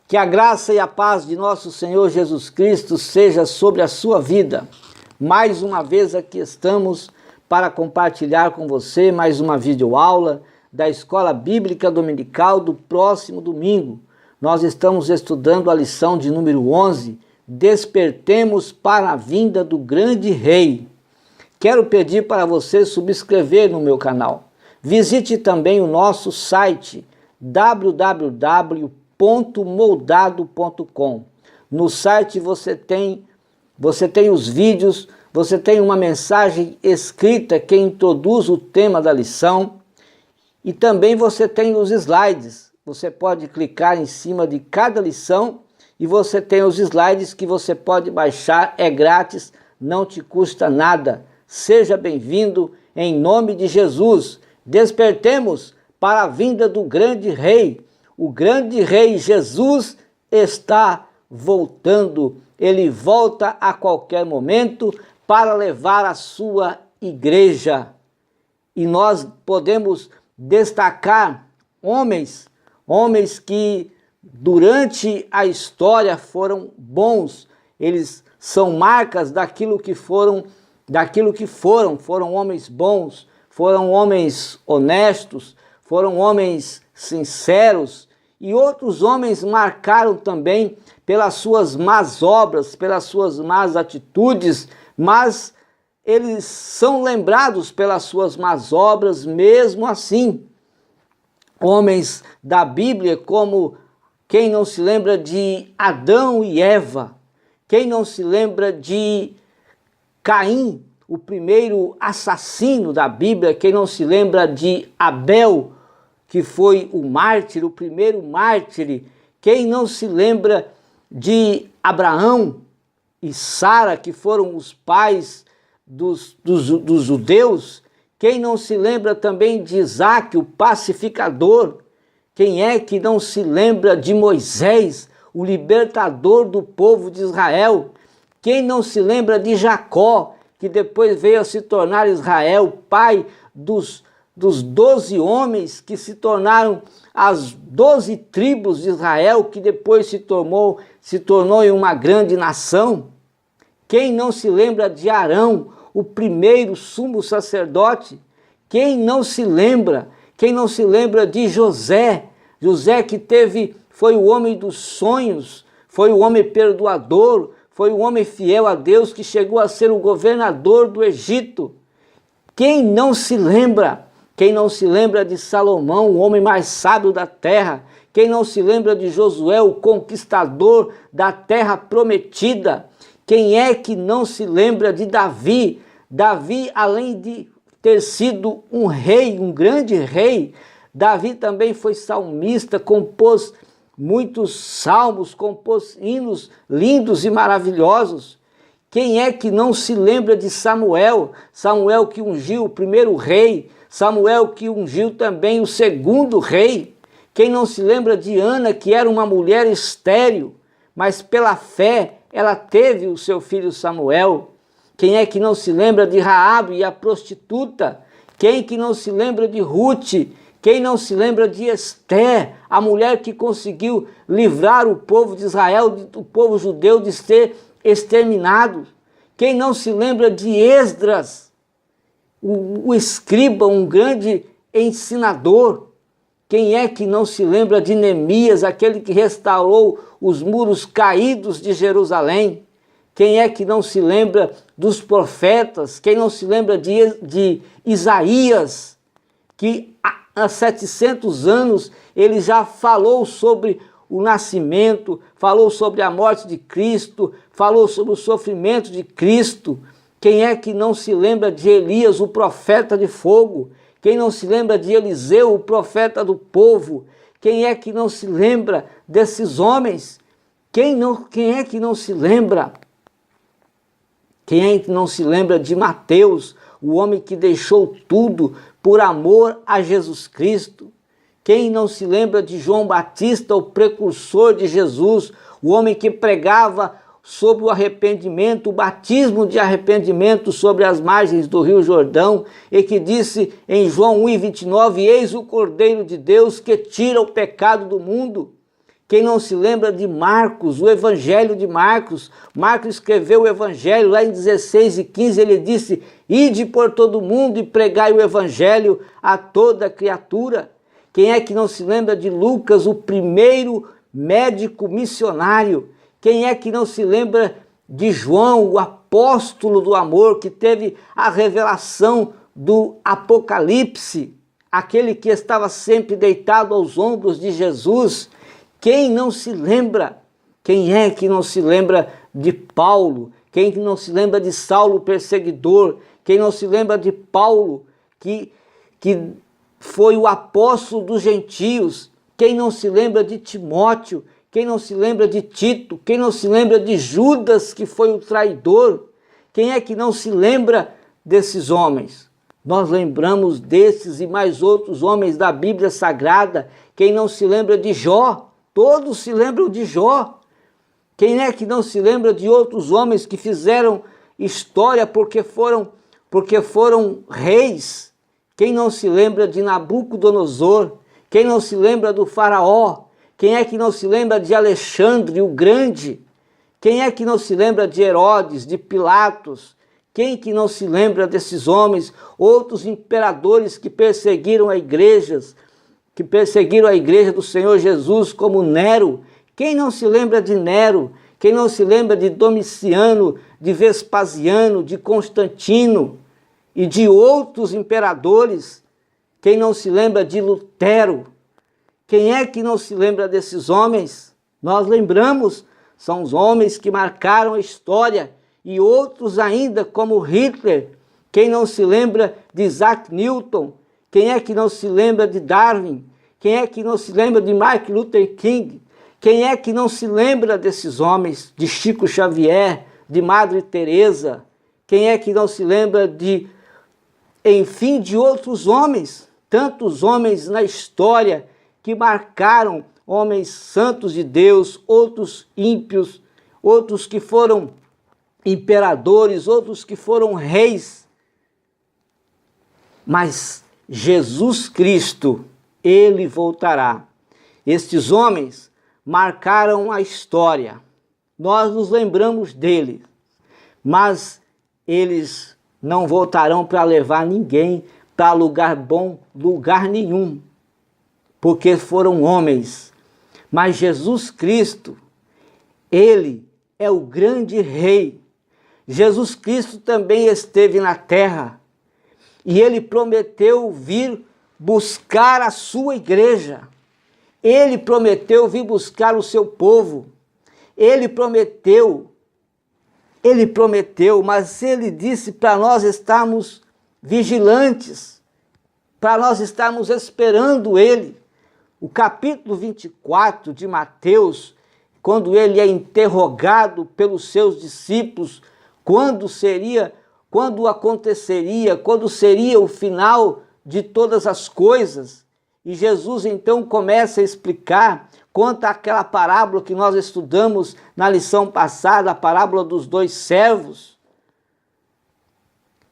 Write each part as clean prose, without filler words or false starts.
Que a graça e a paz de nosso Senhor Jesus Cristo seja sobre a sua vida. Mais uma vez aqui estamos para compartilhar com você mais uma videoaula da Escola Bíblica Dominical do próximo domingo. Nós estamos estudando a lição de número 11, Despertemos para a vinda do grande rei. Quero pedir para você subscrever no meu canal. Visite também o nosso site www.moldado.com. No site você tem os vídeos, você tem uma mensagem escrita que introduz o tema da lição e também você tem os slides. Você pode clicar em cima de cada lição e você tem os slides que você pode baixar, é grátis, não te custa nada. Seja bem-vindo em nome de Jesus. Despertemos para a vinda do grande rei. O grande rei Jesus está voltando. Ele volta a qualquer momento para levar a sua igreja. E nós podemos destacar homens que durante a história foram bons. Eles são marcas daquilo que foram, foram homens bons, foram homens honestos, foram homens sinceros, e outros homens marcaram também pelas suas más obras, pelas suas más atitudes, mas eles são lembrados pelas suas más obras mesmo assim. Homens da Bíblia como quem não se lembra de Adão e Eva, quem não se lembra de Caim, o primeiro assassino da Bíblia, quem não se lembra de Abel, que foi o mártir, o primeiro mártir, quem não se lembra de Abraão e Sara, que foram os pais dos judeus, quem não se lembra também de Isaac, o pacificador, quem é que não se lembra de Moisés, o libertador do povo de Israel, quem não se lembra de Jacó, que depois veio a se tornar Israel, pai dos 12 homens que se tornaram as 12 tribos de Israel, que depois se tornou em uma grande nação. Quem não se lembra de Arão, o primeiro sumo sacerdote? Quem não se lembra de José? José que foi o homem dos sonhos, foi o homem perdoador, foi o homem fiel a Deus que chegou a ser o governador do Egito. Quem não se lembra de Salomão, o homem mais sábio da terra? Quem não se lembra de Josué, o conquistador da terra prometida? Quem é que não se lembra de Davi? Davi, além de ter sido um rei, um grande rei, Davi também foi salmista, compôs muitos salmos, compôs hinos lindos e maravilhosos. Quem é que não se lembra de Samuel? Samuel que ungiu o primeiro rei, Samuel que ungiu também o segundo rei. Quem não se lembra de Ana, que era uma mulher estéril, mas pela fé ela teve o seu filho Samuel. Quem é que não se lembra de Raabe, a prostituta? Quem que não se lembra de Ruth? Quem não se lembra de Esther, a mulher que conseguiu livrar o povo de Israel, o povo judeu de ser exterminado? Quem não se lembra de Esdras, o escriba, um grande ensinador? Quem é que não se lembra de Neemias, aquele que restaurou os muros caídos de Jerusalém? Quem é que não se lembra dos profetas? Quem não se lembra de Isaías, que há 700 anos ele já falou sobre o nascimento, falou sobre a morte de Cristo, falou sobre o sofrimento de Cristo? Quem é que não se lembra de Elias, o profeta de fogo? Quem não se lembra de Eliseu, o profeta do povo? Quem é que não se lembra desses homens? Quem é que não se lembra? Quem é que não se lembra de Mateus, o homem que deixou tudo por amor a Jesus Cristo? Quem não se lembra de João Batista, o precursor de Jesus, o homem que pregava sobre o arrependimento, o batismo de arrependimento sobre as margens do Rio Jordão, e que disse em João 1:29, eis o Cordeiro de Deus que tira o pecado do mundo. Quem não se lembra de Marcos, o Evangelho de Marcos? Marcos escreveu o Evangelho lá em 16:15, ele disse: ide por todo mundo e pregai o Evangelho a toda criatura. Quem é que não se lembra de Lucas, o primeiro médico missionário? Quem é que não se lembra de João, o apóstolo do amor, que teve a revelação do Apocalipse, aquele que estava sempre deitado aos ombros de Jesus? Quem não se lembra? Quem é que não se lembra de Paulo? Quem não se lembra de Saulo, perseguidor? Quem não se lembra de Paulo, que foi o apóstolo dos gentios? Quem não se lembra de Timóteo? Quem não se lembra de Tito? Quem não se lembra de Judas, que foi o traidor? Quem é que não se lembra desses homens? Nós lembramos desses e mais outros homens da Bíblia Sagrada. Quem não se lembra de Jó? Todos se lembram de Jó. Quem é que não se lembra de outros homens que fizeram história porque foram reis? Quem não se lembra de Nabucodonosor? Quem não se lembra do faraó? Quem é que não se lembra de Alexandre o Grande? Quem é que não se lembra de Herodes, de Pilatos? Quem que não se lembra desses homens? Outros imperadores que perseguiram a igreja do Senhor Jesus, como Nero. Quem não se lembra de Nero? Quem não se lembra de Domiciano, de Vespasiano, de Constantino e de outros imperadores? Quem não se lembra de Lutero? Quem é que não se lembra desses homens? Nós lembramos, são os homens que marcaram a história, e outros ainda, como Hitler. Quem não se lembra de Isaac Newton? Quem é que não se lembra de Darwin? Quem é que não se lembra de Martin Luther King? Quem é que não se lembra desses homens, de Chico Xavier, de Madre Teresa? Quem é que não se lembra de outros homens, tantos homens na história que marcaram, homens santos de Deus, outros ímpios, outros que foram imperadores, outros que foram reis. Mas Jesus Cristo, ele voltará. Estes homens marcaram a história. Nós nos lembramos deles, mas eles não voltarão para levar ninguém para lugar bom, lugar nenhum, porque foram homens. Mas Jesus Cristo, ele é o grande rei. Jesus Cristo também esteve na terra e ele prometeu vir buscar a sua igreja. Ele prometeu vir buscar o seu povo. Ele prometeu, mas ele disse para nós estarmos vigilantes, para nós estarmos esperando ele. O capítulo 24 de Mateus, quando ele é interrogado pelos seus discípulos, quando seria o final de todas as coisas, e Jesus então começa a explicar, conta aquela parábola que nós estudamos na lição passada, a parábola dos 2 servos.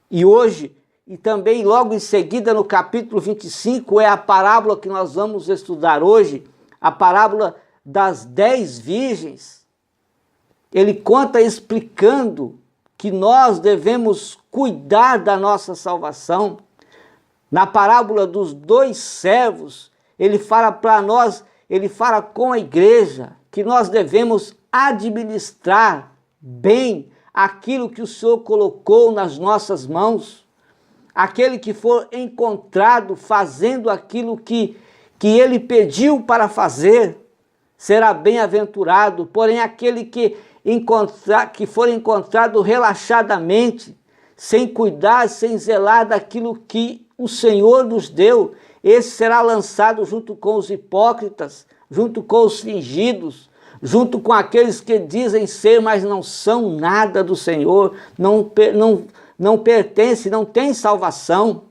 E hoje, e também logo em seguida no capítulo 25, é a parábola que nós vamos estudar hoje, a parábola das 10 virgens. Ele conta explicando que nós devemos cuidar da nossa salvação. Na parábola dos 2 servos, ele fala para nós, ele fala com a igreja, que nós devemos administrar bem aquilo que o Senhor colocou nas nossas mãos. Aquele que for encontrado fazendo aquilo que ele pediu para fazer, será bem-aventurado. Porém, aquele que for encontrado relaxadamente, sem cuidar, sem zelar daquilo que o Senhor nos deu, esse será lançado junto com os hipócritas, junto com os fingidos, junto com aqueles que dizem ser, mas não são nada do Senhor, não pertencem, não têm salvação.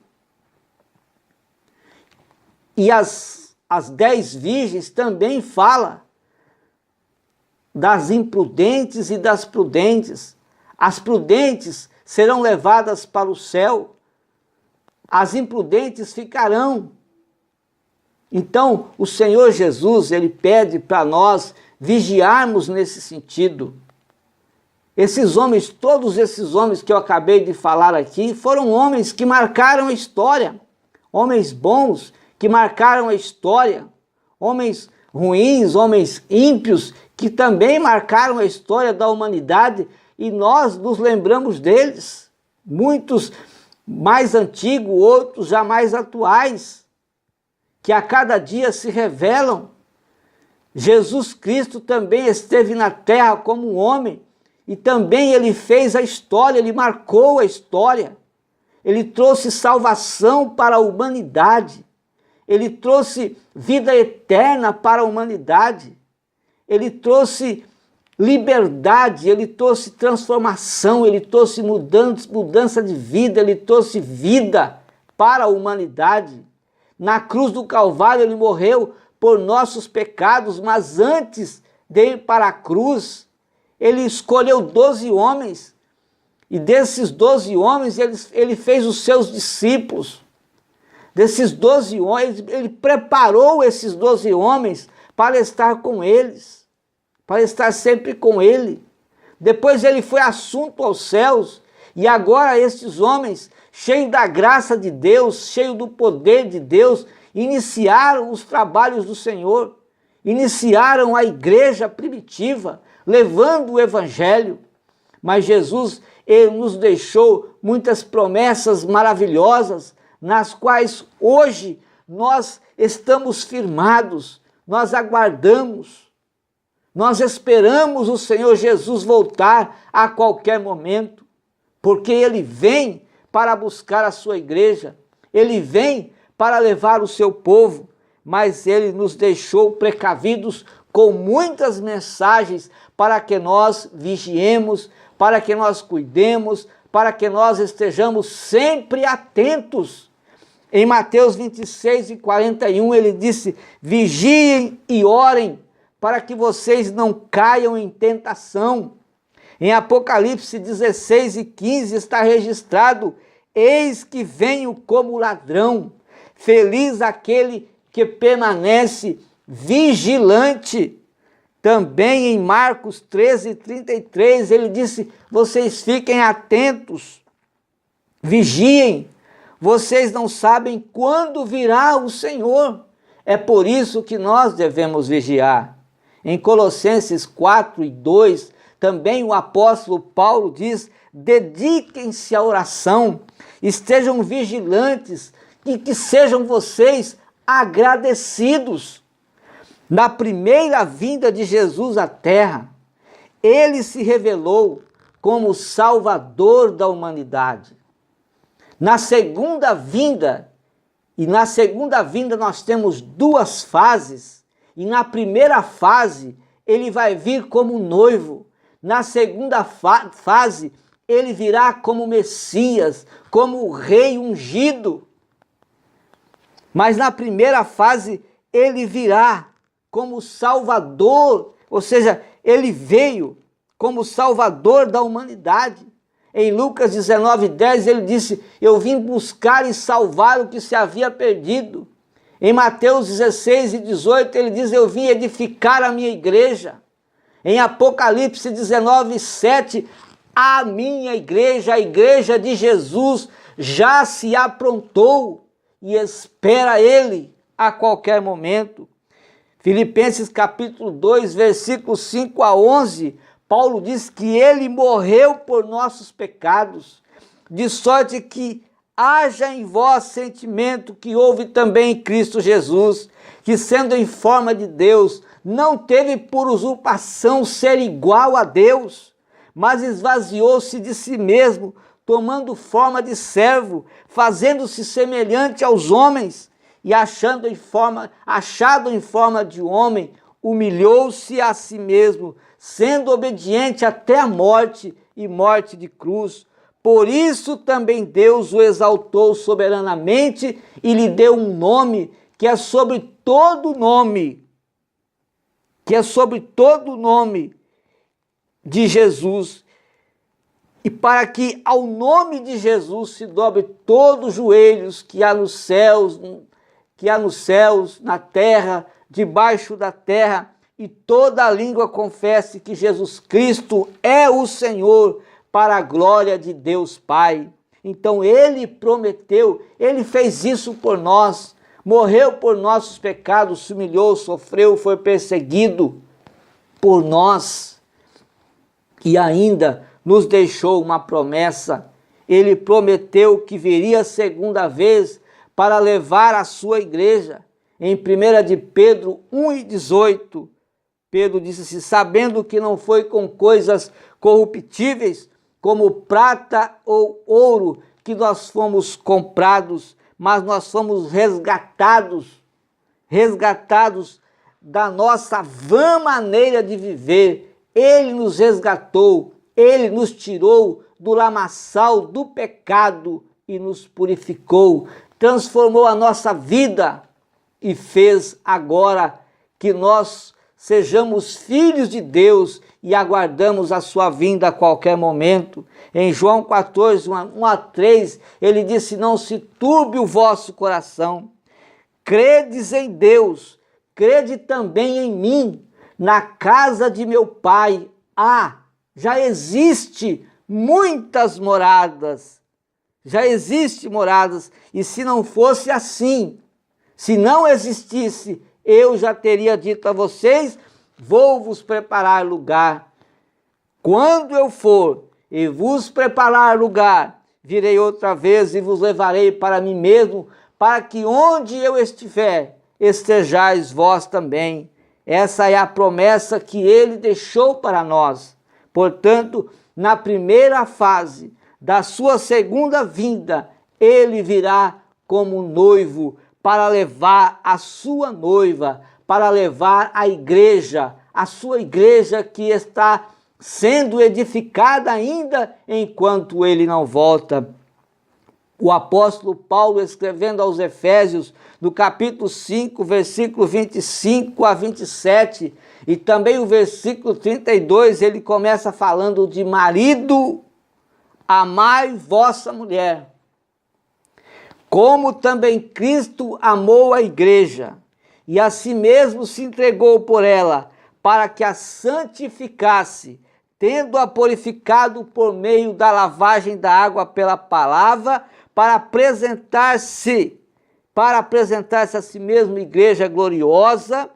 E as 10 virgens também fala das imprudentes e das prudentes. As prudentes serão levadas para o céu, as imprudentes ficarão. Então, o Senhor Jesus, ele pede para nós vigiarmos nesse sentido. Esses homens, todos esses homens que eu acabei de falar aqui, foram homens que marcaram a história. Homens bons que marcaram a história. Homens ruins, homens ímpios, que também marcaram a história da humanidade, e nós nos lembramos deles. Muitos mais antigos, outros já mais atuais, que a cada dia se revelam. Jesus Cristo também esteve na terra como um homem, e também ele fez a história, ele marcou a história. Ele trouxe salvação para a humanidade. Ele trouxe vida eterna para a humanidade. Ele trouxe liberdade, ele trouxe transformação, ele trouxe mudança de vida, ele trouxe vida para a humanidade. Na cruz do Calvário ele morreu por nossos pecados, mas antes de ir para a cruz, ele escolheu 12 homens, e desses 12 homens ele fez os seus discípulos. Desses 12 homens, ele preparou esses 12 homens para estar com eles, para estar sempre com ele. Depois ele foi assunto aos céus, e agora esses homens, cheios da graça de Deus, cheios do poder de Deus, iniciaram os trabalhos do Senhor, iniciaram a igreja primitiva, levando o evangelho. Mas Jesus, ele nos deixou muitas promessas maravilhosas, nas quais hoje nós estamos firmados, nós aguardamos, nós esperamos o Senhor Jesus voltar a qualquer momento, porque ele vem para buscar a sua igreja, ele vem para levar o seu povo, mas ele nos deixou precavidos com muitas mensagens para que nós vigiemos, para que nós cuidemos, para que nós estejamos sempre atentos. Em Mateus 26 e 41 ele disse: vigiem e orem para que vocês não caiam em tentação. Em Apocalipse 16 e 15 está registrado: eis que venho como ladrão, feliz aquele que permanece vigilante. Também em Marcos 13 e 33 ele disse: vocês fiquem atentos, vigiem, vocês não sabem quando virá o Senhor. É por isso que nós devemos vigiar. Em Colossenses 4 e 2, também o apóstolo Paulo diz: dediquem-se à oração, estejam vigilantes e que sejam vocês agradecidos. Na primeira vinda de Jesus à terra, ele se revelou como o Salvador da humanidade. Na segunda vinda, nós temos duas fases, e na primeira fase ele vai vir como noivo, na segunda fase ele virá como Messias, como o rei ungido. Mas na primeira fase ele virá como Salvador, ou seja, ele veio como Salvador da humanidade. Em Lucas 19:10 ele disse: eu vim buscar e salvar o que se havia perdido. Em Mateus 16 e 18 ele diz: eu vim edificar a minha igreja. Em Apocalipse 19:7, a minha igreja, a igreja de Jesus, já se aprontou e espera ele a qualquer momento. Filipenses capítulo 2, versículos 5 a 11, Paulo diz que ele morreu por nossos pecados, de sorte que haja em vós sentimento que houve também em Cristo Jesus, que sendo em forma de Deus, não teve por usurpação ser igual a Deus, mas esvaziou-se de si mesmo, tomando forma de servo, fazendo-se semelhante aos homens, e achado em forma de homem, humilhou-se a si mesmo, sendo obediente até a morte e morte de cruz. Por isso também Deus o exaltou soberanamente e lhe deu um nome que é sobre todo nome, de Jesus. E para que ao nome de Jesus se dobre todos os joelhos que há nos céus, que há nos céus, na terra, debaixo da terra, e toda língua confesse que Jesus Cristo é o Senhor, para a glória de Deus Pai. Então ele prometeu, ele fez isso por nós, morreu por nossos pecados, se humilhou, sofreu, foi perseguido por nós, e ainda nos deixou uma promessa. Ele prometeu que viria a segunda vez para levar a sua igreja. Em 1 de Pedro 1,18, Pedro disse assim: sabendo que não foi com coisas corruptíveis, como prata ou ouro, que nós fomos comprados, mas nós fomos resgatados da nossa vã maneira de viver. Ele nos resgatou, ele nos tirou do lamaçal do pecado e nos purificou, transformou a nossa vida e fez agora que nós sejamos filhos de Deus e aguardamos a sua vinda a qualquer momento. Em João 14, 1-3, ele disse: não se turbe o vosso coração, credes em Deus, crede também em mim. Na casa de meu pai já existe muitas moradas, e se não fosse assim, se não existisse, eu já teria dito a vocês: vou vos preparar lugar. Quando eu for e vos preparar lugar, virei outra vez e vos levarei para mim mesmo, para que onde eu estiver, estejais vós também. Essa é a promessa que ele deixou para nós. Portanto, na primeira fase da sua segunda vinda, ele virá como noivo para levar a sua noiva, para levar a igreja, a sua igreja que está sendo edificada ainda enquanto ele não volta. O apóstolo Paulo, escrevendo aos Efésios, no capítulo 5, versículo 25-27, e também o versículo 32, ele começa falando de: marido, amai vossa mulher, como também Cristo amou a igreja, e a si mesmo se entregou por ela, para que a santificasse, tendo-a purificado por meio da lavagem da água pela palavra, para apresentar-se a si mesmo igreja gloriosa,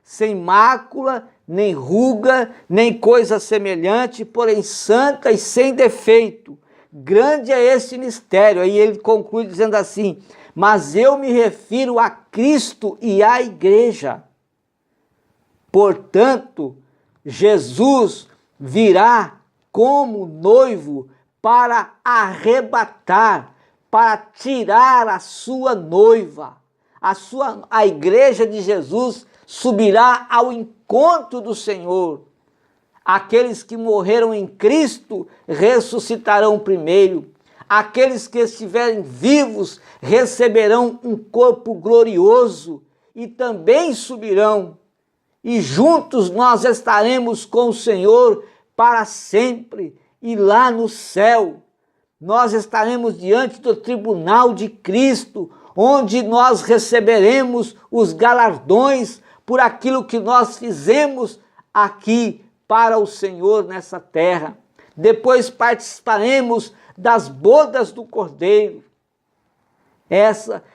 sem mácula, nem ruga, nem coisa semelhante, porém santa e sem defeito. Grande é esse mistério. Aí ele conclui dizendo assim: mas eu me refiro a Cristo e à igreja. Portanto, Jesus virá como noivo para arrebatar, para tirar a sua noiva. A igreja de Jesus subirá ao encontro do Senhor. Aqueles que morreram em Cristo ressuscitarão primeiro. Aqueles que estiverem vivos receberão um corpo glorioso e também subirão. E juntos nós estaremos com o Senhor para sempre. E lá no céu, nós estaremos diante do tribunal de Cristo, onde nós receberemos os galardões por aquilo que nós fizemos aqui para o Senhor nessa terra. Depois participaremos das bodas do Cordeiro.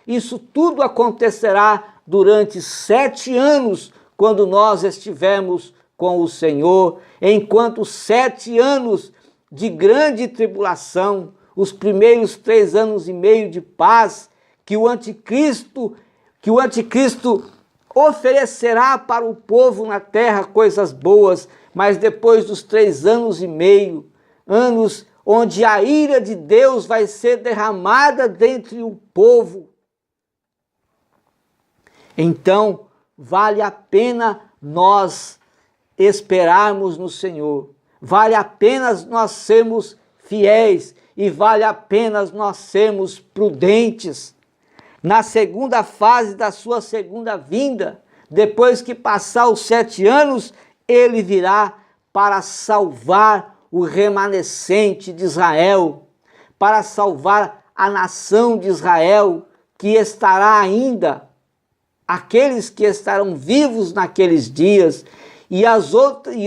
Isso tudo acontecerá durante 7 anos, quando nós estivermos com o Senhor, enquanto 7 anos de grande tribulação, os primeiros 3 anos e meio de paz, que o anticristo oferecerá para o povo na terra coisas boas, mas depois dos 3 anos e meio, anos onde a ira de Deus vai ser derramada dentre o povo, então vale a pena nós esperarmos no Senhor, vale a pena nós sermos fiéis e vale a pena nós sermos prudentes. Na segunda fase da sua segunda vinda, depois que passar os 7 anos, ele virá para salvar o remanescente de Israel, para salvar a nação de Israel, que estará ainda aqueles que estarão vivos naqueles dias, e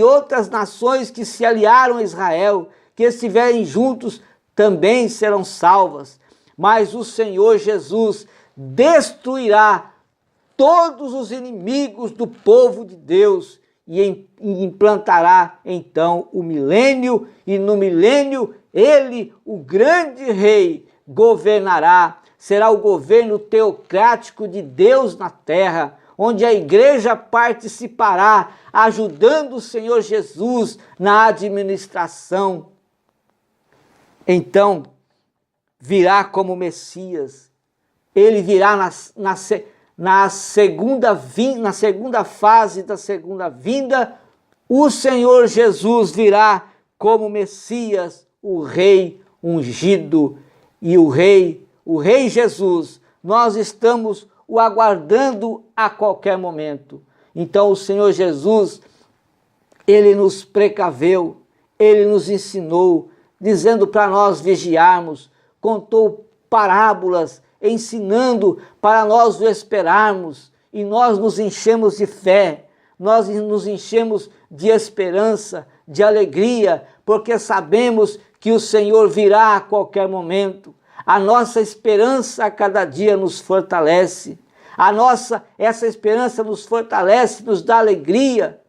outras nações que se aliaram a Israel, que estiverem juntos, também serão salvas. Mas o Senhor Jesus destruirá todos os inimigos do povo de Deus e implantará então o milênio, e no milênio ele, o grande rei, governará. Será o governo teocrático de Deus na terra, onde a igreja participará, ajudando o Senhor Jesus na administração. Então, virá como Messias. Ele virá na segunda fase da segunda vinda. O Senhor Jesus virá como Messias, o Rei ungido. E o Rei Jesus, nós estamos o aguardando a qualquer momento. Então o Senhor Jesus, ele nos precaveu, ele nos ensinou, dizendo para nós vigiarmos, contou parábolas, ensinando para nós o esperarmos, e nós nos enchemos de fé, nós nos enchemos de esperança, de alegria, porque sabemos que o Senhor virá a qualquer momento. A nossa esperança a cada dia nos fortalece. Essa esperança nos fortalece, nos dá alegria,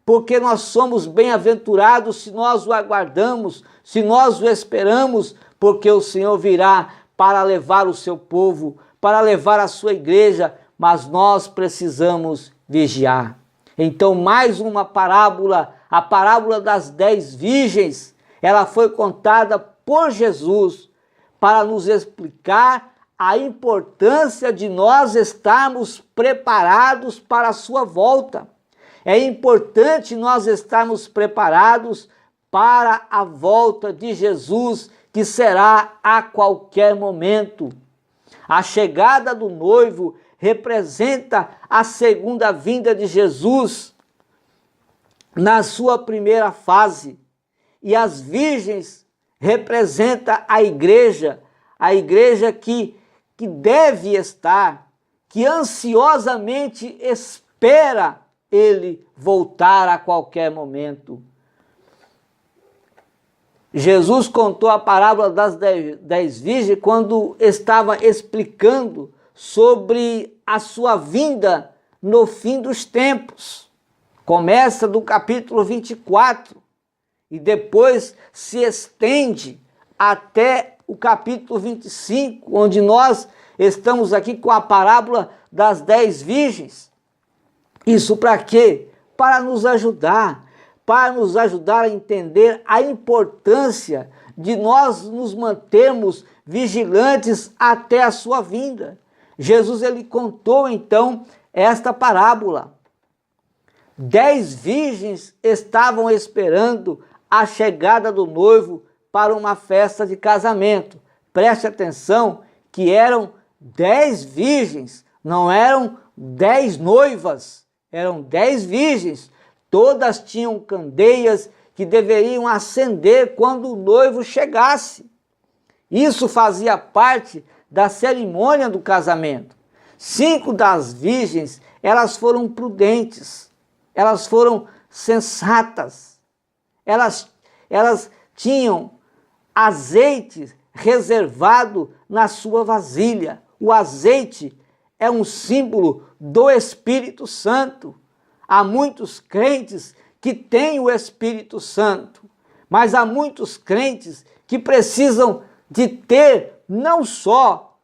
porque nós somos bem-aventurados se nós o aguardamos, se nós o esperamos, porque o Senhor virá para levar o seu povo, para levar a sua igreja, mas nós precisamos vigiar. Então, mais uma parábola, a parábola das 10 virgens, ela foi contada por Jesus para nos explicar a importância de nós estarmos preparados para a sua volta. É importante nós estarmos preparados para a volta de Jesus, que será a qualquer momento. A chegada do noivo representa a segunda vinda de Jesus na sua primeira fase, e as virgens representa a igreja que deve estar, que ansiosamente espera ele voltar a qualquer momento. Jesus contou a parábola das 10 virgens quando estava explicando sobre a sua vinda no fim dos tempos. Começa do capítulo 24 e depois se estende até o capítulo 25, onde nós estamos aqui com a parábola das 10 virgens. Isso para quê? Para nos ajudar a entender a importância de nós nos mantermos vigilantes até a sua vinda. Jesus, ele contou então esta parábola. 10 virgens estavam esperando a chegada do noivo para uma festa de casamento. Preste atenção que eram 10 virgens, não eram 10 noivas, eram 10 virgens. Todas tinham candeias que deveriam acender quando o noivo chegasse. Isso fazia parte da cerimônia do casamento. 5 das virgens, elas foram prudentes, elas foram sensatas, elas tinham azeite reservado na sua vasilha. O azeite é um símbolo do Espírito Santo. Há muitos crentes que têm o Espírito Santo, mas há muitos crentes que precisam de ter, não só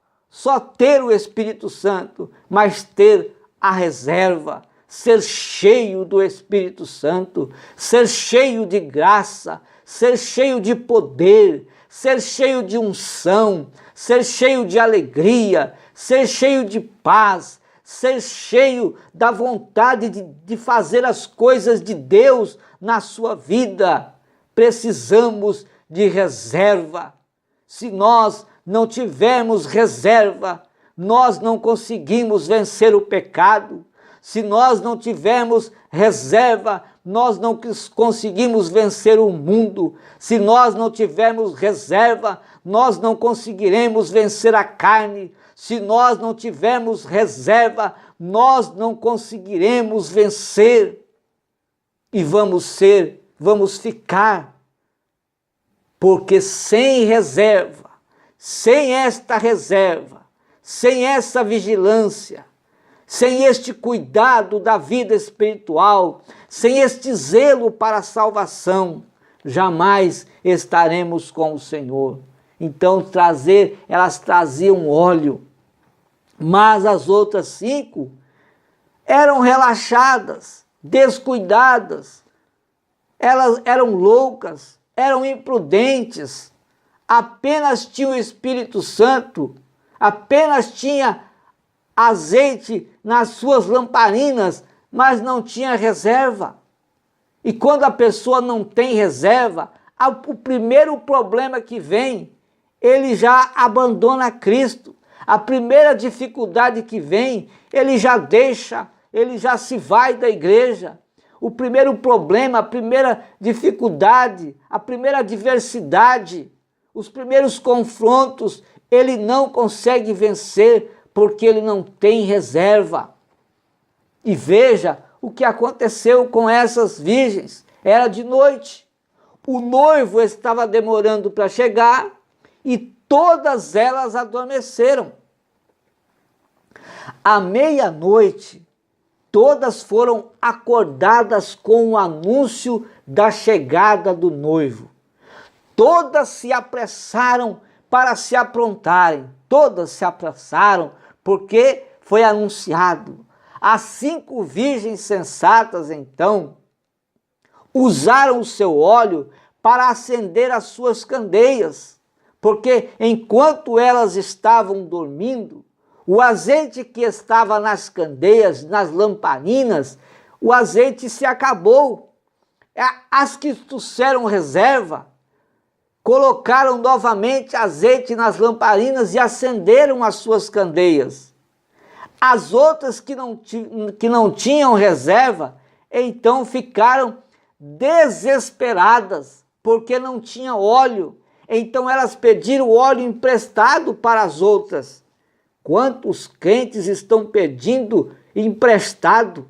ter o Espírito Santo, mas ter a reserva, ser cheio do Espírito Santo, ser cheio de graça, ser cheio de poder, ser cheio de unção, ser cheio de alegria, ser cheio de paz, ser cheio da vontade de fazer as coisas de Deus na sua vida. Precisamos de reserva. Se nós não tivermos reserva, nós não conseguimos vencer o pecado. Se nós não tivermos reserva, nós não conseguimos vencer o mundo. Se nós não tivermos reserva, nós não conseguiremos vencer a carne. Se nós não tivermos reserva, nós não conseguiremos vencer e vamos ficar, porque sem reserva, sem esta reserva, sem essa vigilância, sem este cuidado da vida espiritual, sem este zelo para a salvação, jamais estaremos com o Senhor. Então elas traziam óleo, mas as outras 5 eram relaxadas, descuidadas, elas eram loucas, eram imprudentes, apenas tinha o Espírito Santo, apenas tinha azeite nas suas lamparinas, mas não tinha reserva. E quando a pessoa não tem reserva, o primeiro problema que vem, ele já abandona Cristo. A primeira dificuldade que vem, ele já deixa, ele já se vai da igreja. O primeiro problema, a primeira dificuldade, a primeira adversidade, os primeiros confrontos, ele não consegue vencer porque ele não tem reserva. E veja o que aconteceu com essas virgens. Era de noite, o noivo estava demorando para chegar e todas elas adormeceram. À meia-noite, todas foram acordadas com o anúncio da chegada do noivo. Todas se apressaram para se aprontarem, todas se apressaram porque foi anunciado. As 5 virgens sensatas, então, usaram o seu óleo para acender as suas candeias, porque enquanto elas estavam dormindo, o azeite que estava nas candeias, nas lamparinas, o azeite se acabou. As que trouxeram reserva, colocaram novamente azeite nas lamparinas e acenderam as suas candeias. As outras que não tinham reserva, então ficaram desesperadas, porque não tinha óleo. Então elas pediram óleo emprestado para as outras. Quantos crentes estão pedindo emprestado?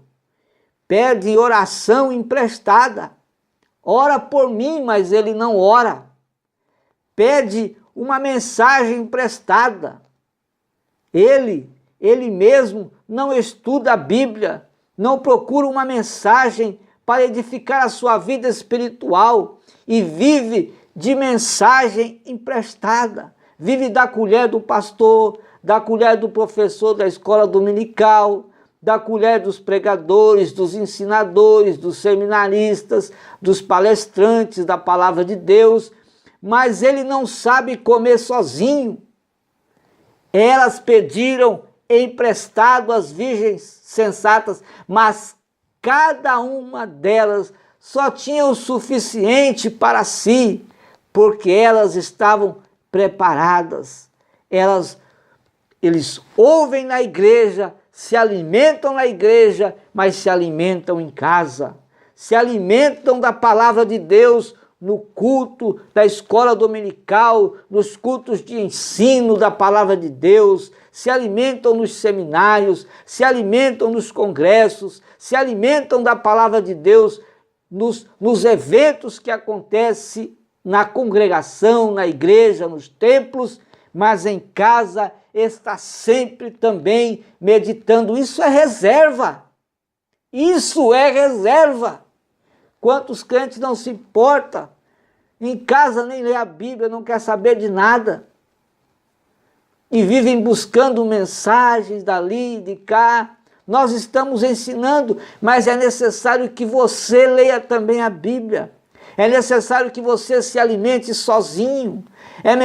Pedem oração emprestada. Ora por mim, mas ele não ora. Pede uma mensagem emprestada. Ele mesmo não estuda a Bíblia, não procura uma mensagem para edificar a sua vida espiritual e vive de mensagem emprestada. Vive da colher do pastor, da colher do professor da escola dominical, da colher dos pregadores, dos ensinadores, dos seminaristas, dos palestrantes da palavra de Deus, mas ele não sabe comer sozinho. Elas pediram emprestado às virgens sensatas, mas cada uma delas só tinha o suficiente para si, porque elas estavam preparadas. Eles ouvem na igreja, se alimentam na igreja, mas se alimentam em casa. Se alimentam da palavra de Deus no culto da escola dominical, nos cultos de ensino da palavra de Deus, se alimentam nos seminários, se alimentam nos congressos, se alimentam da palavra de Deus nos eventos que acontecem na congregação, na igreja, nos templos, mas em casa está sempre também meditando. Isso é reserva. Isso é reserva. Quantos crentes não se importam? Em casa nem lê a Bíblia, não quer saber de nada. E vivem buscando mensagens dali e de cá. Nós estamos ensinando, mas é necessário que você leia também a Bíblia. É necessário que você se alimente sozinho. É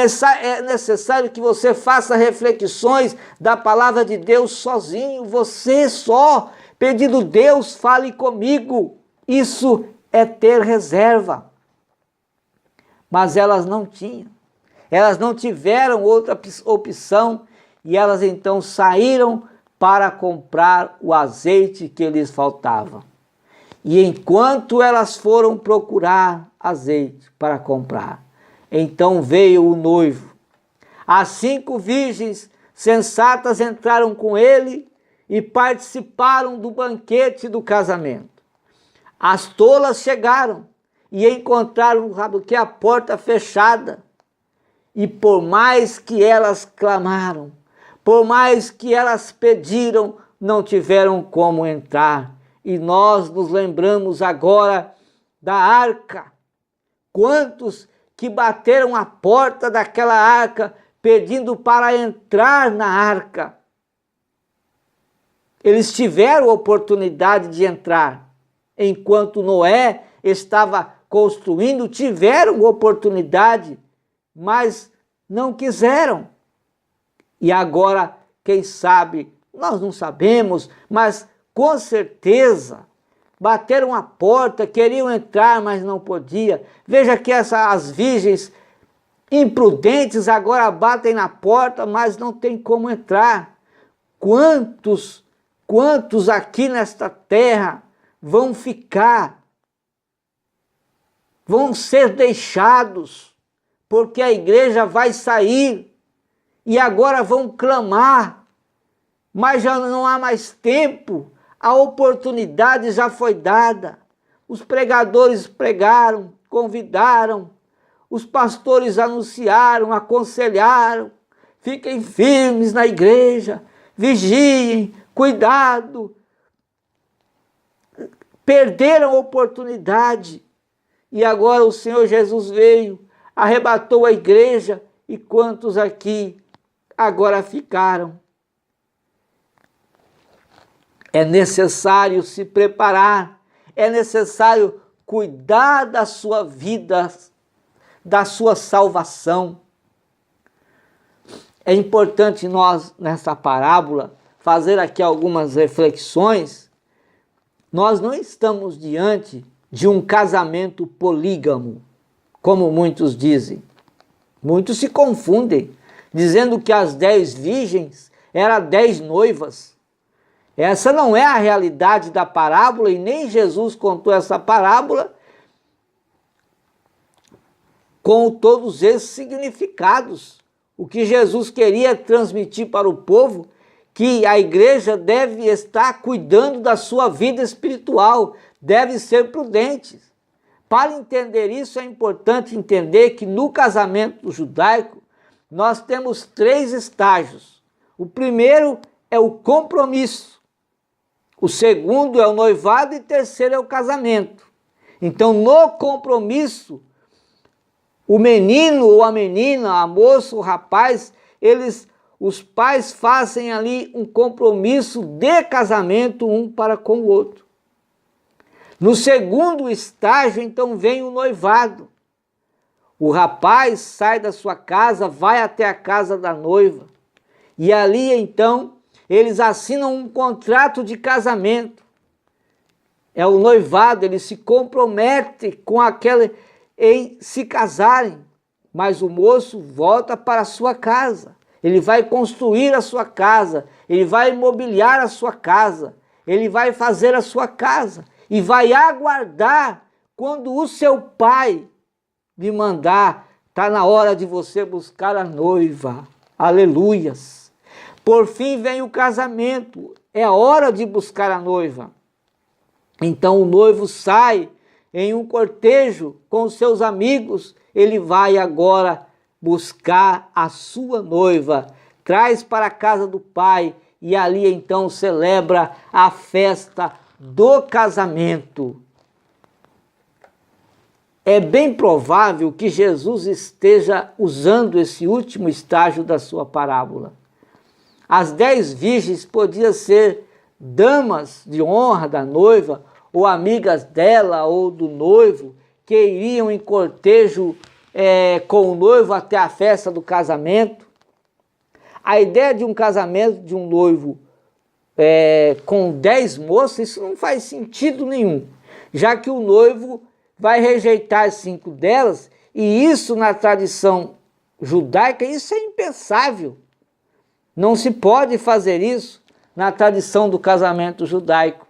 necessário que você faça reflexões da palavra de Deus sozinho. Você só, pedindo Deus, fale comigo. Isso é ter reserva. Mas elas não tinham. Elas não tiveram outra opção e elas então saíram para comprar o azeite que lhes faltava. E enquanto elas foram procurar azeite para comprar, então veio o noivo. As 5 virgens sensatas entraram com ele e participaram do banquete do casamento. As tolas chegaram e encontraram, sabe o que? A porta fechada. E por mais que elas clamaram, por mais que elas pediram, não tiveram como entrar. E nós nos lembramos agora da arca. Quantos que bateram a porta daquela arca pedindo para entrar na arca? Eles tiveram oportunidade de entrar. Enquanto Noé estava construindo, tiveram oportunidade, mas não quiseram. E agora, quem sabe, nós não sabemos, mas com certeza bateram a porta, queriam entrar, mas não podia. Veja que as virgens imprudentes agora batem na porta, mas não tem como entrar. Quantos aqui nesta terra vão ficar, vão ser deixados, porque a igreja vai sair e agora vão clamar, mas já não há mais tempo, a oportunidade já foi dada. Os pregadores pregaram, convidaram, os pastores anunciaram, aconselharam, fiquem firmes na igreja, vigiem, cuidado. Perderam a oportunidade e agora o Senhor Jesus veio, arrebatou a igreja e quantos aqui agora ficaram? É necessário se preparar, é necessário cuidar da sua vida, da sua salvação. É importante nós, nessa parábola, fazer aqui algumas reflexões. Nós não estamos diante de um casamento polígamo, como muitos dizem. Muitos se confundem, dizendo que as 10 virgens eram 10 noivas. Essa não é a realidade da parábola e nem Jesus contou essa parábola com todos esses significados. O que Jesus queria transmitir para o povo, que a igreja deve estar cuidando da sua vida espiritual, deve ser prudente. Para entender isso, é importante entender que no casamento judaico, nós temos 3 estágios. O primeiro é o compromisso. O segundo é o noivado e o terceiro é o casamento. Então, no compromisso, o menino ou a menina, a moça, o rapaz, os pais fazem ali um compromisso de casamento um para com o outro. No segundo estágio, então, vem o noivado. O rapaz sai da sua casa, vai até a casa da noiva. E ali, então, eles assinam um contrato de casamento. É o noivado, ele se compromete com aquele em se casarem. Mas o moço volta para a sua casa. Ele vai construir a sua casa, ele vai imobiliar a sua casa, ele vai fazer a sua casa e vai aguardar quando o seu pai lhe mandar, está na hora de você buscar a noiva. Aleluias! Por fim vem o casamento, é a hora de buscar a noiva. Então o noivo sai em um cortejo com seus amigos, ele vai agora buscar a sua noiva, traz para a casa do pai e ali então celebra a festa do casamento. É bem provável que Jesus esteja usando esse último estágio da sua parábola. As 10 virgens podiam ser damas de honra da noiva, ou amigas dela ou do noivo, que iriam em cortejo com o noivo até a festa do casamento. A ideia de um casamento de um noivo com 10 moças, isso não faz sentido nenhum, já que o noivo vai rejeitar 5 delas, e isso na tradição judaica, isso é impensável. Não se pode fazer isso na tradição do casamento judaico.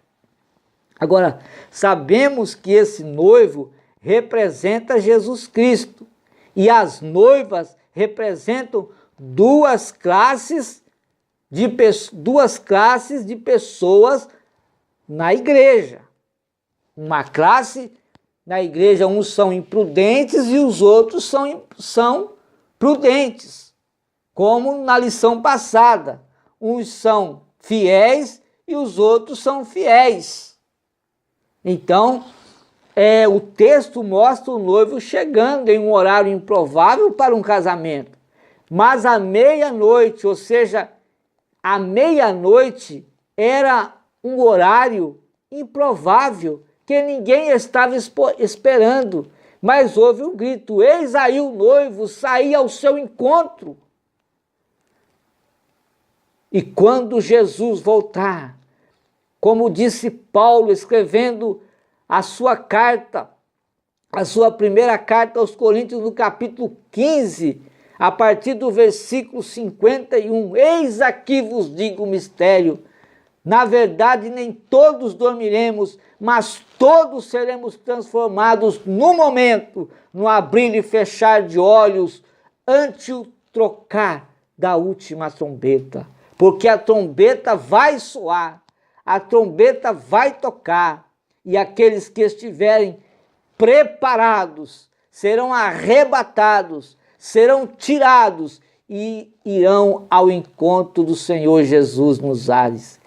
Agora, sabemos que esse noivo representa Jesus Cristo, e as noivas representam 2 classes duas classes de pessoas na igreja. Uma classe na igreja, uns são imprudentes e os outros são prudentes, como na lição passada. Uns são fiéis e os outros são fiéis. Então, o texto mostra o noivo chegando em um horário improvável para um casamento. Mas à meia-noite, ou seja, à meia-noite era um horário improvável que ninguém estava esperando. Mas houve um grito: eis aí o noivo, saí ao seu encontro. E quando Jesus voltar, como disse Paulo escrevendo a sua carta, a sua primeira carta aos Coríntios, no capítulo 15, a partir do versículo 51, eis aqui vos digo o mistério, na verdade nem todos dormiremos, mas todos seremos transformados no momento, no abrir e fechar de olhos, ante o trocar da última trombeta. Porque a trombeta vai soar, a trombeta vai tocar, e aqueles que estiverem preparados serão arrebatados, serão tirados e irão ao encontro do Senhor Jesus nos ares.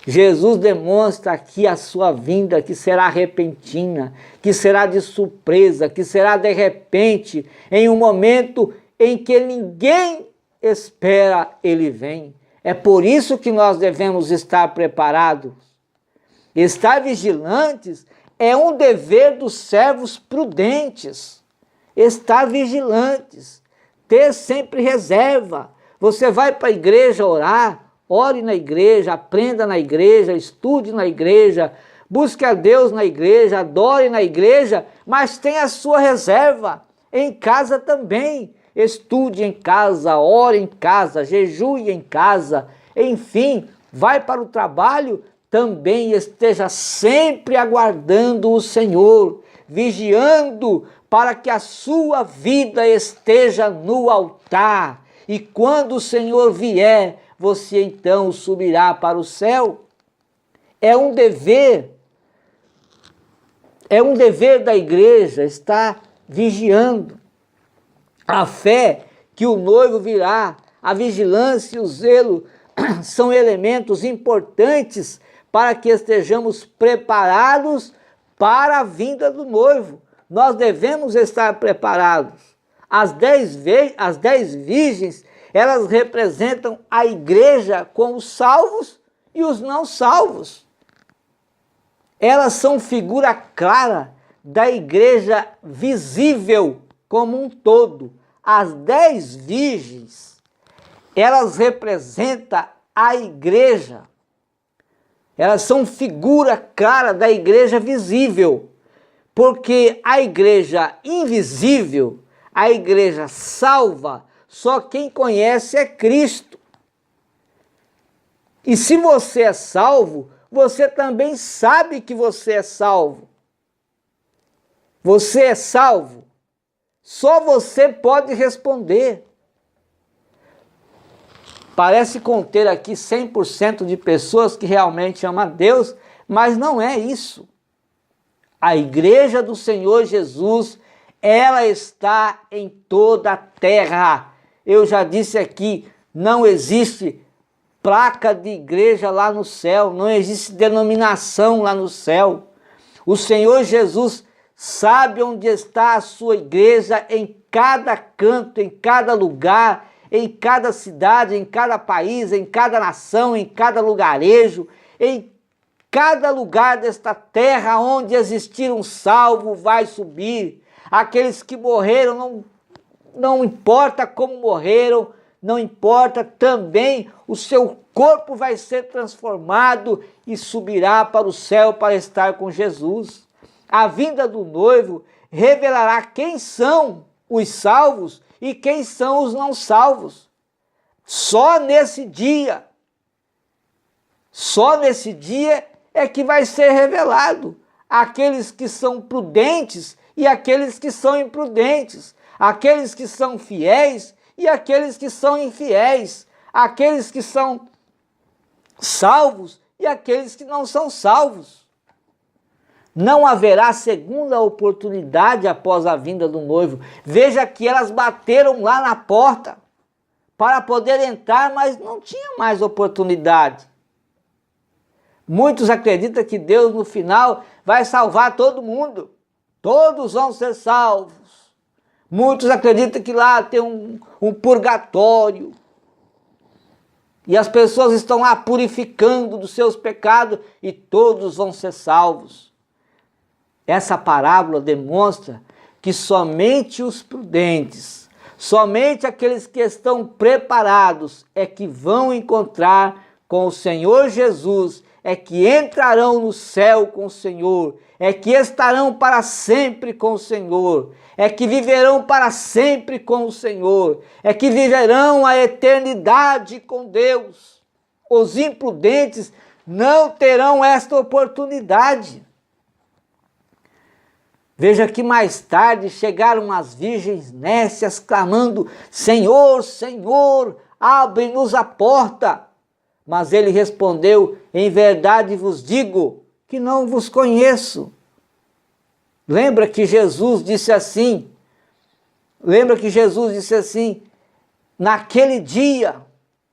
Jesus demonstra aqui a sua vinda, que será repentina, que será de surpresa, que será de repente, em um momento em que ninguém espera, ele vem. É por isso que nós devemos estar preparados. Estar vigilantes é um dever dos servos prudentes. Estar vigilantes, ter sempre reserva. Você vai para a igreja orar, ore na igreja, aprenda na igreja, estude na igreja, busque a Deus na igreja, adore na igreja, mas tenha a sua reserva em casa também. Estude em casa, ore em casa, jejue em casa, enfim, vai para o trabalho, também esteja sempre aguardando o Senhor, vigiando para que a sua vida esteja no altar. E quando o Senhor vier, você então subirá para o céu. É um dever da igreja estar vigiando. A fé que o noivo virá, a vigilância e o zelo são elementos importantes para que estejamos preparados para a vinda do noivo. Nós devemos estar preparados. As 10 virgens, elas representam a igreja com os salvos e os não salvos. Elas são figura clara da igreja visível como um todo. As 10 virgens, elas representam a igreja. Elas são figura clara da igreja visível, porque a igreja invisível, a igreja salva, só quem conhece é Cristo. E se você é salvo, você também sabe que você é salvo. Você é salvo? Só você pode responder. Parece conter aqui 100% de pessoas que realmente amam a Deus, mas não é isso. A igreja do Senhor Jesus, ela está em toda a terra. Eu já disse aqui, não existe placa de igreja lá no céu, não existe denominação lá no céu. O Senhor Jesus sabe onde está a sua igreja em cada canto, em cada lugar, em cada cidade, em cada país, em cada nação, em cada lugarejo, em cada lugar desta terra onde existir um salvo vai subir. Aqueles que morreram, não importa como morreram, não importa, também o seu corpo vai ser transformado e subirá para o céu para estar com Jesus. A vinda do noivo revelará quem são os salvos e quem são os não salvos. Só nesse dia é que vai ser revelado aqueles que são prudentes e aqueles que são imprudentes, aqueles que são fiéis e aqueles que são infiéis, aqueles que são salvos e aqueles que não são salvos. Não haverá segunda oportunidade após a vinda do noivo. Veja que elas bateram lá na porta para poder entrar, mas não tinha mais oportunidade. Muitos acreditam que Deus no final vai salvar todo mundo. Todos vão ser salvos. Muitos acreditam que lá tem um purgatório. E as pessoas estão lá purificando dos seus pecados e todos vão ser salvos. Essa parábola demonstra que somente os prudentes, somente aqueles que estão preparados é que vão encontrar com o Senhor Jesus, é que entrarão no céu com o Senhor, é que estarão para sempre com o Senhor, é que viverão para sempre com o Senhor, é que viverão a eternidade com Deus. Os imprudentes não terão esta oportunidade. Veja que mais tarde chegaram as virgens nécias clamando: Senhor, Senhor, abre-nos a porta. Mas ele respondeu: em verdade vos digo que não vos conheço. Lembra que Jesus disse assim? Naquele dia,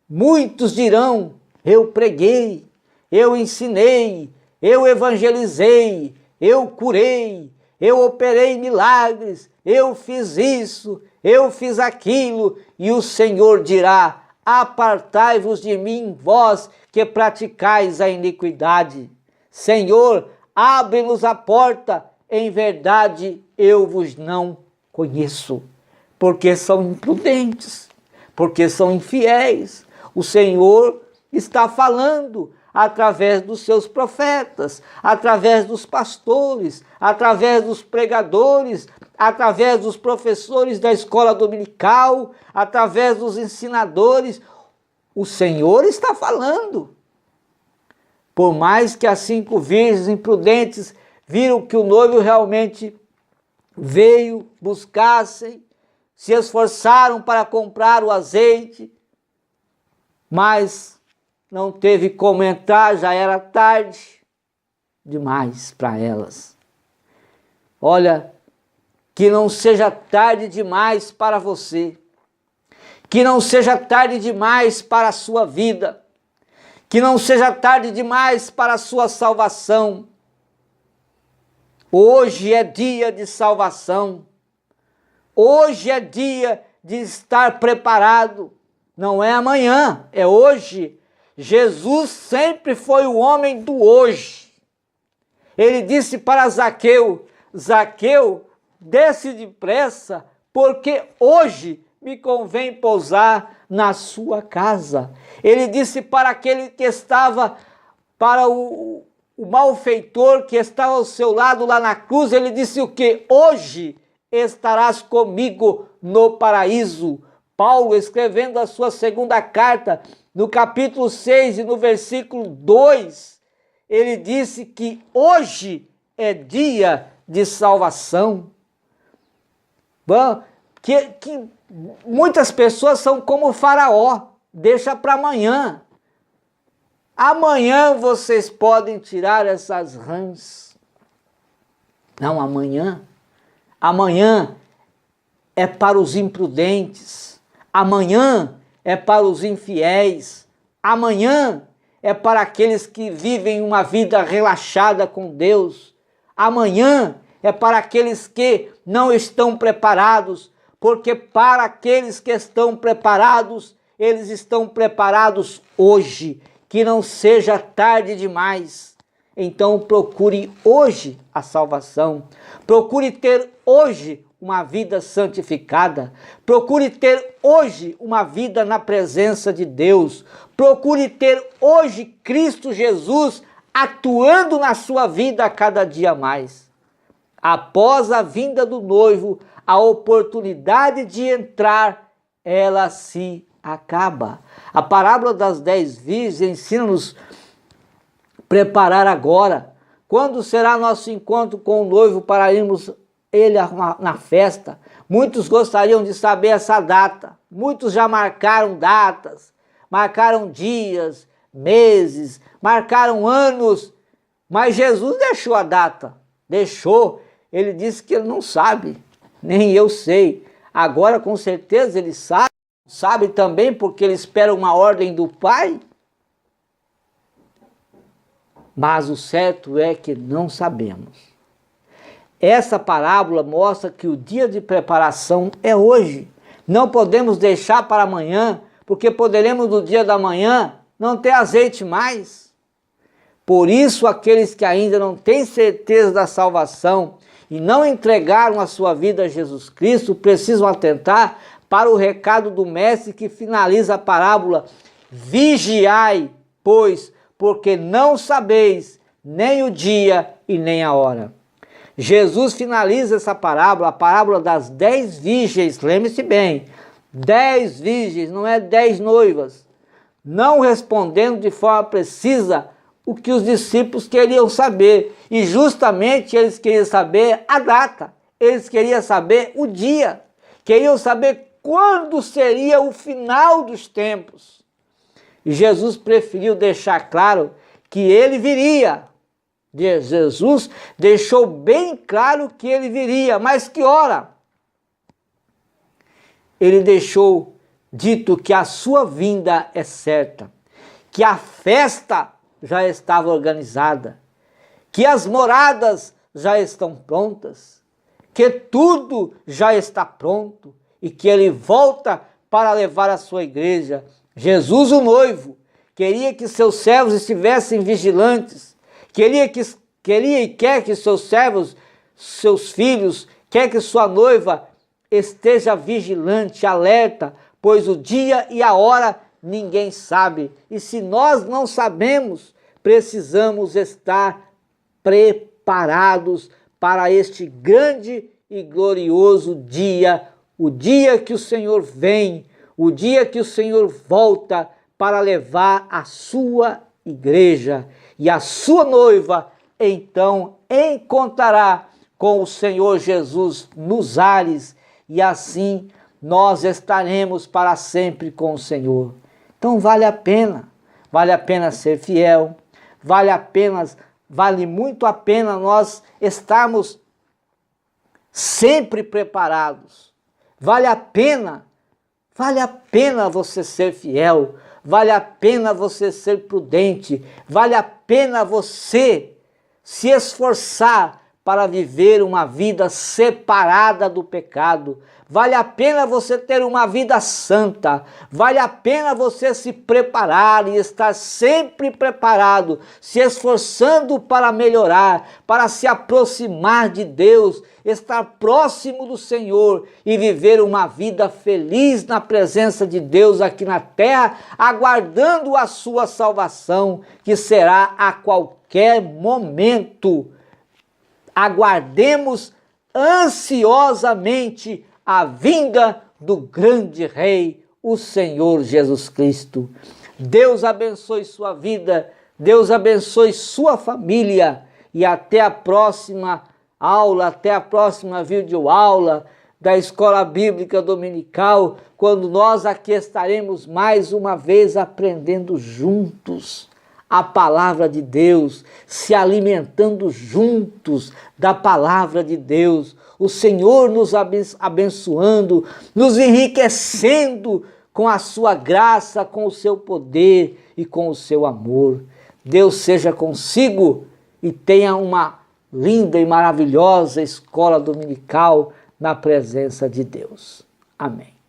muitos dirão: eu preguei, eu ensinei, eu evangelizei, eu curei, eu operei milagres, eu fiz isso, eu fiz aquilo. E o Senhor dirá: apartai-vos de mim, vós que praticais a iniquidade. Senhor, abre-nos a porta, em verdade eu vos não conheço. Porque são imprudentes, porque são infiéis. O Senhor está falando através dos seus profetas, através dos pastores, através dos pregadores, através dos professores da escola dominical, através dos ensinadores. O Senhor está falando. Por mais que as 5 virgens imprudentes viram que o noivo realmente veio, buscassem, se esforçaram para comprar o azeite, mas não teve como entrar, já era tarde demais para elas. Olha, que não seja tarde demais para você, que não seja tarde demais para a sua vida, que não seja tarde demais para a sua salvação. Hoje é dia de salvação, hoje é dia de estar preparado, não é amanhã, é hoje. Jesus sempre foi o homem do hoje. Ele disse para Zaqueu: Zaqueu, desce depressa, porque hoje me convém pousar na sua casa. Ele disse para aquele que estava, para o malfeitor que estava ao seu lado lá na cruz, ele disse o quê? Hoje estarás comigo no paraíso. Paulo, escrevendo a sua segunda carta, no capítulo 6 e no versículo 2, ele disse que hoje é dia de salvação. Bom, que muitas pessoas são como o Faraó, deixa para amanhã. Amanhã vocês podem tirar essas rãs. Não, amanhã. Amanhã é para os imprudentes. Amanhã é para os infiéis. Amanhã é para aqueles que vivem uma vida relaxada com Deus. Amanhã é para aqueles que não estão preparados, porque para aqueles que estão preparados, eles estão preparados hoje, que não seja tarde demais. Então procure hoje a salvação, procure ter hoje uma vida santificada, procure ter hoje uma vida na presença de Deus, procure ter hoje Cristo Jesus atuando na sua vida a cada dia mais. Após a vinda do noivo, a oportunidade de entrar, ela se acaba. A parábola das 10 virgens ensina-nos preparar agora. Quando será nosso encontro com o noivo para irmos ele na festa? Muitos gostariam de saber essa data. Muitos já marcaram datas, marcaram dias, meses, marcaram anos, mas Jesus deixou a data, deixou. Ele disse que ele não sabe, nem eu sei. Agora com certeza ele sabe também porque ele espera uma ordem do Pai. Mas o certo é que não sabemos. Essa parábola mostra que o dia de preparação é hoje. Não podemos deixar para amanhã, porque poderemos no dia da manhã não ter azeite mais. Por isso, aqueles que ainda não têm certeza da salvação e não entregaram a sua vida a Jesus Cristo, precisam atentar para o recado do Mestre que finaliza a parábola. Vigiai, pois, porque não sabeis nem o dia e nem a hora. Jesus finaliza essa parábola, a parábola das 10 virgens, lembre-se bem, 10 virgens, não é 10 noivas, não respondendo de forma precisa o que os discípulos queriam saber, e justamente eles queriam saber a data, eles queriam saber o dia, queriam saber quando seria o final dos tempos. E Jesus preferiu deixar claro que ele viria. Jesus deixou bem claro que ele viria, mas que hora? Ele deixou dito que a sua vinda é certa, que a festa já estava organizada, que as moradas já estão prontas, que tudo já está pronto e que ele volta para levar a sua igreja. Jesus, o noivo, queria que seus servos estivessem vigilantes, queria e quer que seus servos, seus filhos, quer que sua noiva esteja vigilante, alerta, pois o dia e a hora ninguém sabe. E se nós não sabemos, precisamos estar preparados para este grande e glorioso dia, o dia que o Senhor vem, o dia que o Senhor volta para levar a sua igreja. E a sua noiva, então, encontrará com o Senhor Jesus nos ares, e assim nós estaremos para sempre com o Senhor. Então vale a pena ser fiel, vale muito a pena nós estarmos sempre preparados. Vale a pena você ser fiel, vale a pena você ser prudente, vale a pena você se esforçar para viver uma vida separada do pecado. Vale a pena você ter uma vida santa, vale a pena você se preparar e estar sempre preparado, se esforçando para melhorar, para se aproximar de Deus, estar próximo do Senhor e viver uma vida feliz na presença de Deus aqui na terra, aguardando a sua salvação, que será a qualquer momento. Aguardemos ansiosamente a vinda do grande Rei, o Senhor Jesus Cristo. Deus abençoe sua vida, Deus abençoe sua família, e até a próxima aula, até a próxima videoaula da Escola Bíblica Dominical, quando nós aqui estaremos mais uma vez aprendendo juntos a palavra de Deus, se alimentando juntos da palavra de Deus, o Senhor nos abençoando, nos enriquecendo com a sua graça, com o seu poder e com o seu amor. Deus seja consigo e tenha uma linda e maravilhosa escola dominical na presença de Deus. Amém.